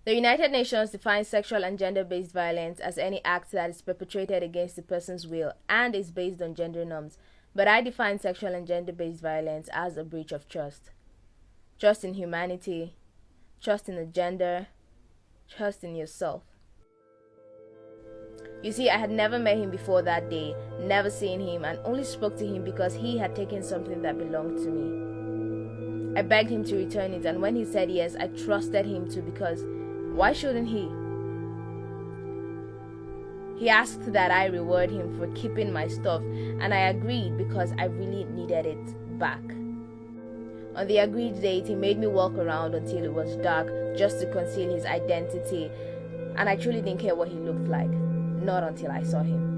The United Nations defines sexual and gender-based violence as any act that is perpetrated against a person's will and is based on gender norms. But I define sexual and gender-based violence as a breach of trust. Trust in humanity, trust in the gender, trust in yourself. You see, I had never met him before that day, never seen him, and only spoke to him because he had taken something that belonged to me. I begged him to return it, and when he said yes, I trusted him to, because why shouldn't he? He asked that I reward him for keeping my stuff, and I agreed because I really needed it back. On the agreed date, he made me walk around until it was dark just to conceal his identity, and I truly didn't care what he looked like. Not until I saw him.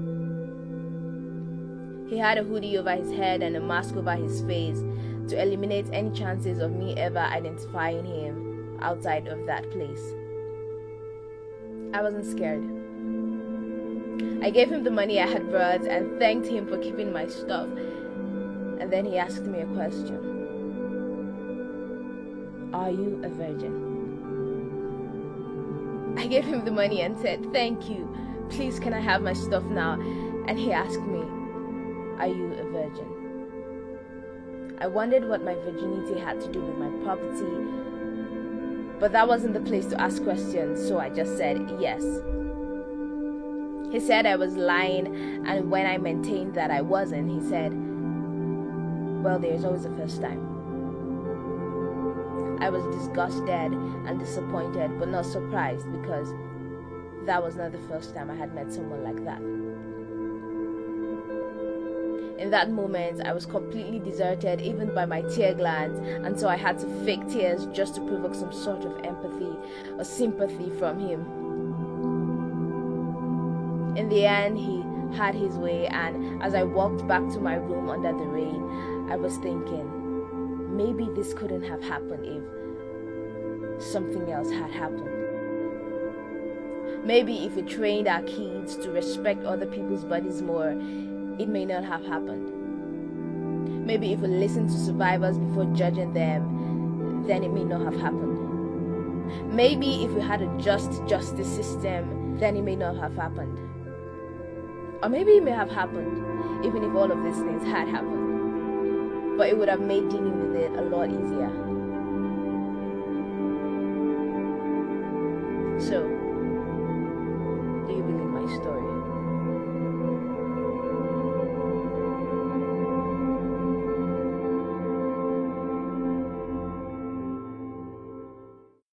He had a hoodie over his head and a mask over his face to eliminate any chances of me ever identifying him outside of that place. I wasn't scared. I gave him the money I had brought and thanked him for keeping my stuff. And then he asked me a question. Are you a virgin? I gave him the money and said, thank you. Please, can I have my stuff now? And he asked me, are you a virgin? I wondered what my virginity had to do with my property, but that wasn't the place to ask questions, so I just said yes. He said I was lying, and when I maintained that I wasn't, he said, well, there's always a first time. I was disgusted and disappointed, but not surprised, because that was not the first time I had met someone like that. In that moment, I was completely deserted, even by my tear glands, and so I had to fake tears just to provoke some sort of empathy or sympathy from him. In the end, he had his way, and as I walked back to my room under the rain, I was thinking, maybe this couldn't have happened if something else had happened. Maybe if we trained our kids to respect other people's bodies more, it may not have happened. Maybe if we listened to survivors before judging them, then it may not have happened. Maybe if we had a just justice system, then it may not have happened. Or maybe it may have happened, even if all of these things had happened. But it would have made dealing with it a lot easier. So,